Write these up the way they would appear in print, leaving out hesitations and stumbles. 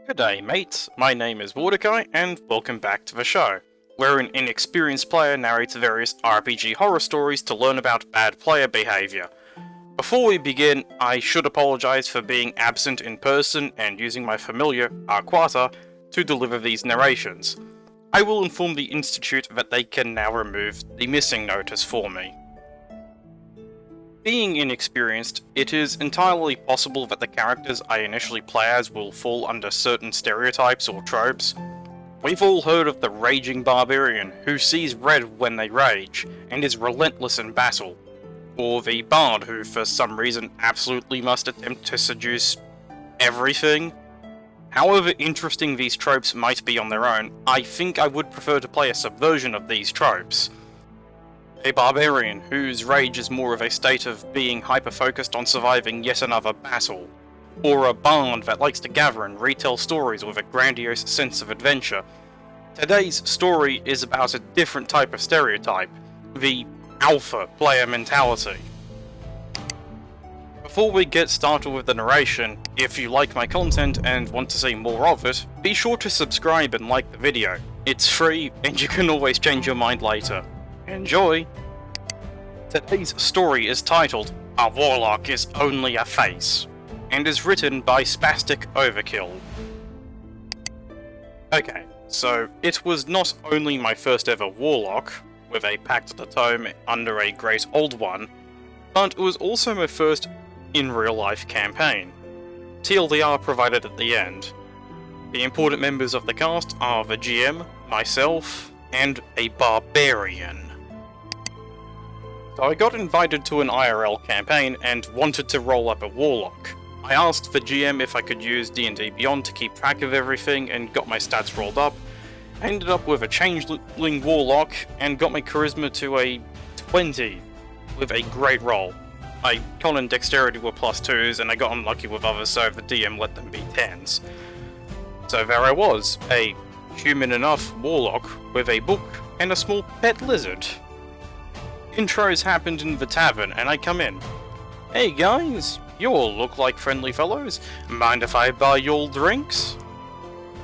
G'day mates, my name is Mordecai and welcome back to the show, where an inexperienced player narrates various RPG horror stories to learn about bad player behaviour. Before we begin, I should apologise for being absent in person and using my familiar, Arquata, to deliver these narrations. I will inform the Institute that they can now remove the missing notice for me. Being inexperienced, it is entirely possible that the characters I initially play as will fall under certain stereotypes or tropes. We've all heard of the raging barbarian who sees red when they rage and is relentless in battle, or the bard who for some reason absolutely must attempt to seduce everything. However interesting these tropes might be on their own, I think I would prefer to play a subversion of these tropes. A barbarian whose rage is more of a state of being hyper-focused on surviving yet another battle. Or a bard that likes to gather and retell stories with a grandiose sense of adventure. Today's story is about a different type of stereotype, the alpha player mentality. Before we get started with the narration, if you like my content and want to see more of it, be sure to subscribe and like the video. It's free and you can always change your mind later. Enjoy! Today's story is titled, A Warlock is Only a Face, and is written by Spastic Overkill. Okay, so it was not only my first ever Warlock, with a Pact of the Tome under a Great Old One, but it was also my first in real life campaign. TLDR provided at the end. The important members of the cast are the GM, myself, and a Barbarian. So I got invited to an IRL campaign and wanted to roll up a Warlock. I asked the GM if I could use D&D Beyond to keep track of everything and got my stats rolled up. I ended up with a Changeling Warlock and got my Charisma to a 20 with a great roll. My Con and Dexterity were +2s and I got unlucky with others, so the DM let them be 10s. So there I was, a human enough Warlock with a book and a small pet lizard. Intros happened in the tavern, and I come in. Hey guys, you all look like friendly fellows. Mind if I buy you all drinks?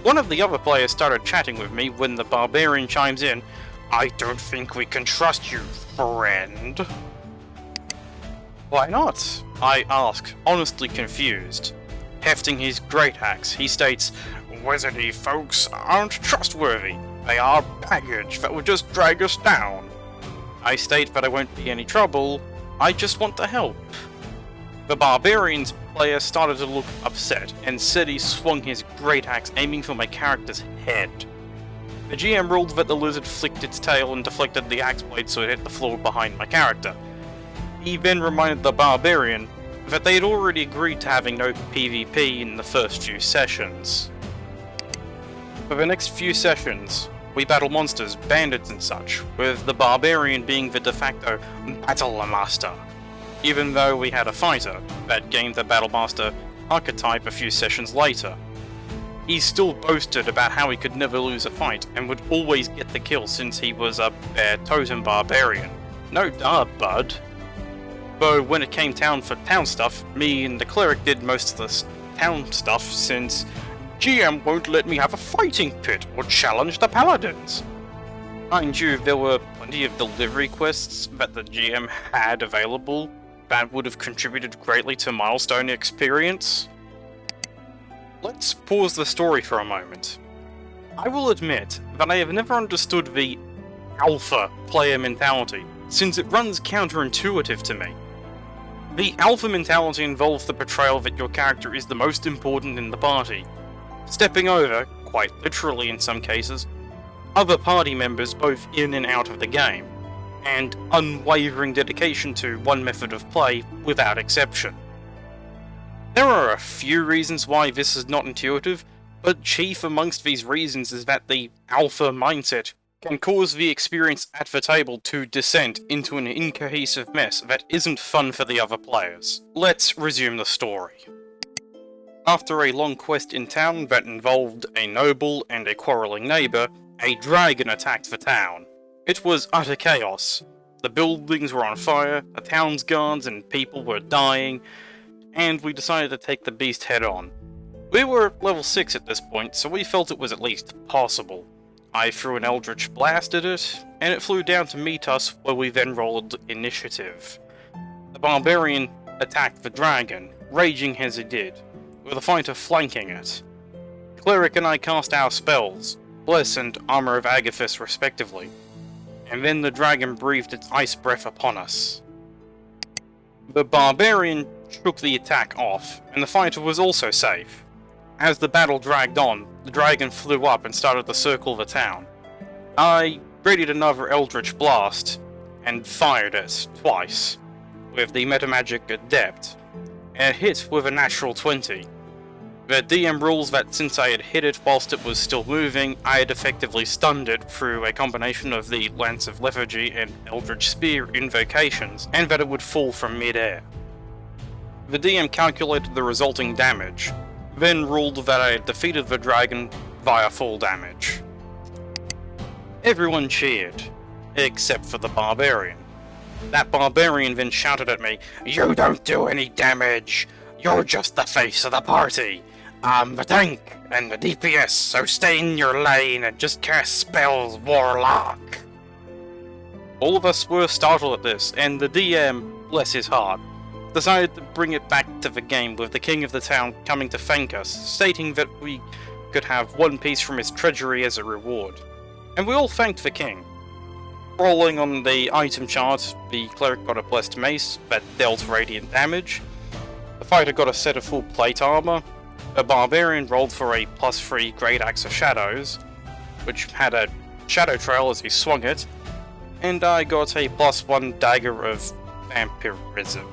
One of the other players started chatting with me when the Barbarian chimes in. I don't think we can trust you, friend. Why not? I ask, honestly confused. Hefting his great axe, he states, Wizardy folks aren't trustworthy. They are baggage that would just drag us down. I state that I won't be any trouble, I just want to help. The Barbarian's player started to look upset, and said he swung his great axe aiming for my character's head. The GM ruled that the lizard flicked its tail and deflected the axe blade so it hit the floor behind my character. He then reminded the Barbarian that they had already agreed to having no PvP in the first few sessions. For the next few sessions, we battle monsters, bandits and such, with the Barbarian being the de facto Battle Master, even though we had a fighter that gained the Battle Master archetype a few sessions later. He still boasted about how he could never lose a fight and would always get the kill since he was a bear totem barbarian. No duh, bud. Though when it came down for town stuff, me and the cleric did most of the town stuff since GM won't let me have a fighting pit or challenge the paladins. Mind you, there were plenty of delivery quests that the GM had available that would have contributed greatly to milestone experience. Let's pause the story for a moment. I will admit that I have never understood the alpha player mentality, since it runs counterintuitive to me. The alpha mentality involves the portrayal that your character is the most important in the party, stepping over, quite literally in some cases, other party members both in and out of the game, and unwavering dedication to one method of play without exception. There are a few reasons why this is not intuitive, but chief amongst these reasons is that the alpha mindset can cause the experience at the table to descend into an incohesive mess that isn't fun for the other players. Let's resume the story. After a long quest in town that involved a noble and a quarrelling neighbour, a dragon attacked the town. It was utter chaos. The buildings were on fire, the town's guards and people were dying, and we decided to take the beast head on. We were level 6 at this point, so we felt it was at least possible. I threw an Eldritch Blast at it, and it flew down to meet us, where we then rolled initiative. The Barbarian attacked the dragon, raging as he did, with the fighter flanking it. The Cleric and I cast our spells, Bless and Armor of Agathis respectively, and then the dragon breathed its ice breath upon us. The Barbarian shook the attack off, and the fighter was also safe. As the battle dragged on, the dragon flew up and started to circle the town. I readied another Eldritch Blast, and fired it twice, with the Metamagic Adept, and hit with a natural 20. The DM rules that since I had hit it whilst it was still moving, I had effectively stunned it through a combination of the Lance of Lethargy and Eldritch Spear invocations, and that it would fall from mid-air. The DM calculated the resulting damage, then ruled that I had defeated the dragon via full damage. Everyone cheered, except for the Barbarian. That Barbarian then shouted at me, "You don't do any damage! You're just the face of the party! I'm the tank and the DPS, so stay in your lane and just cast spells, Warlock!" All of us were startled at this, and the DM, bless his heart, decided to bring it back to the game with the king of the town coming to thank us, stating that we could have one piece from his treasury as a reward. And we all thanked the king. Rolling on the item chart, the cleric got a blessed mace that dealt radiant damage, the fighter got a set of full plate armor, the barbarian rolled for a +3 Great Axe of Shadows, which had a shadow trail as he swung it, and I got a +1 Dagger of Vampirism.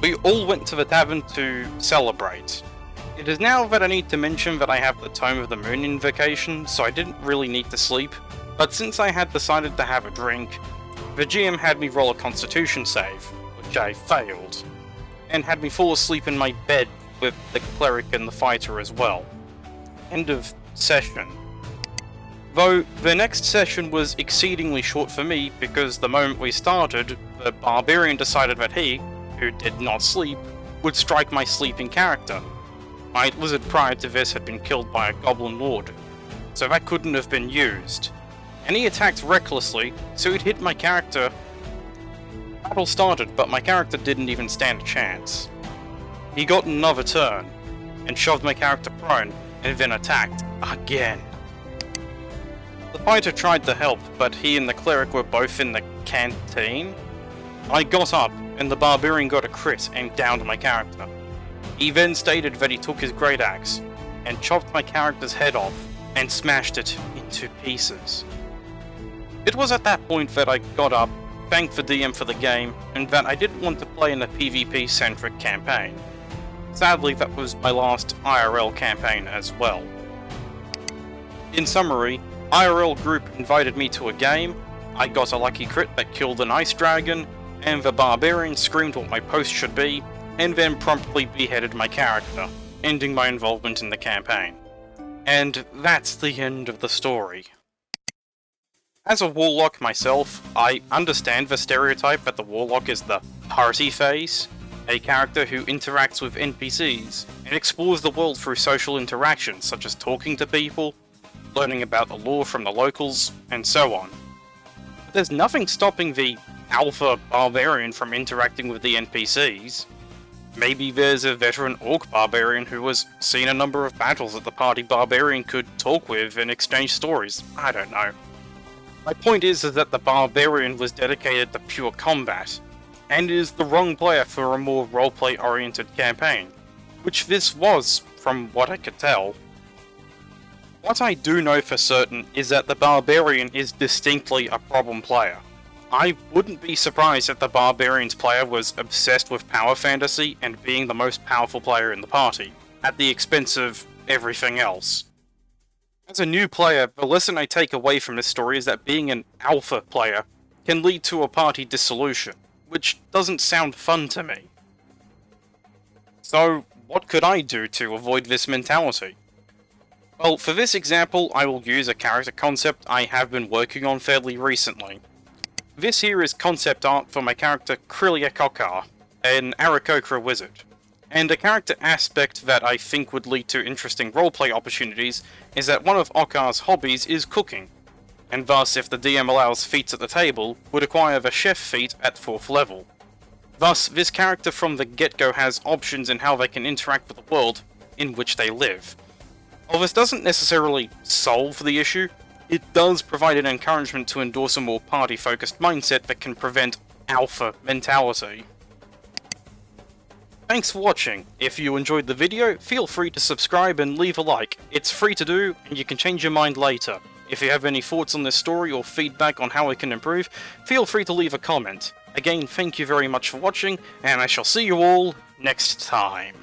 We all went to the tavern to celebrate. It is now that I need to mention that I have the Tome of the Moon invocation, so I didn't really need to sleep, but since I had decided to have a drink, the GM had me roll a Constitution save, which I failed, and had me fall asleep in my bed with the cleric and the fighter as well. End of session. Though the next session was exceedingly short for me because the moment we started, the barbarian decided that he, who did not sleep, would strike my sleeping character. My lizard prior to this had been killed by a goblin lord, so that couldn't have been used. And he attacked recklessly, so it hit my character. Battle started, but my character didn't even stand a chance. He got another turn, and shoved my character prone, and then attacked again. The fighter tried to help, but he and the cleric were both in the canteen. I got up, and the barbarian got a crit and downed my character. He then stated that he took his great axe, and chopped my character's head off, and smashed it into pieces. It was at that point that I got up, thanked the DM for the game, and that I didn't want to play in a PvP-centric campaign. Sadly, that was my last IRL campaign as well. In summary, IRL group invited me to a game, I got a lucky crit that killed an ice dragon, and the barbarian screamed what my post should be, and then promptly beheaded my character, ending my involvement in the campaign. And that's the end of the story. As a Warlock myself, I understand the stereotype that the Warlock is the party face, a character who interacts with NPCs, and explores the world through social interactions such as talking to people, learning about the lore from the locals, and so on. But there's nothing stopping the alpha barbarian from interacting with the NPCs. Maybe there's a veteran orc barbarian who has seen a number of battles that the party barbarian could talk with and exchange stories. I don't know. My point is that the barbarian was dedicated to pure combat, and is the wrong player for a more roleplay oriented campaign, which this was, from what I could tell. What I do know for certain is that the barbarian is distinctly a problem player. I wouldn't be surprised if the barbarian's player was obsessed with power fantasy and being the most powerful player in the party, at the expense of everything else. As a new player, the lesson I take away from this story is that being an alpha player can lead to a party dissolution, which doesn't sound fun to me. So, what could I do to avoid this mentality? Well, for this example, I will use a character concept I have been working on fairly recently. This here is concept art for my character Krillia Kokar, an Aarakocra wizard, And a character aspect that I think would lead to interesting roleplay opportunities is that one of Okkar's hobbies is cooking, and thus if the DM allows feats at the table, would acquire the chef feat at 4th level. Thus, this character from the get-go has options in how they can interact with the world in which they live. While this doesn't necessarily solve the issue, it does provide an encouragement to endorse a more party-focused mindset that can prevent alpha mentality. Thanks for watching. If you enjoyed the video, feel free to subscribe and leave a like. It's free to do, and you can change your mind later. If you have any thoughts on this story or feedback on how it can improve, feel free to leave a comment. Again, thank you very much for watching, and I shall see you all next time.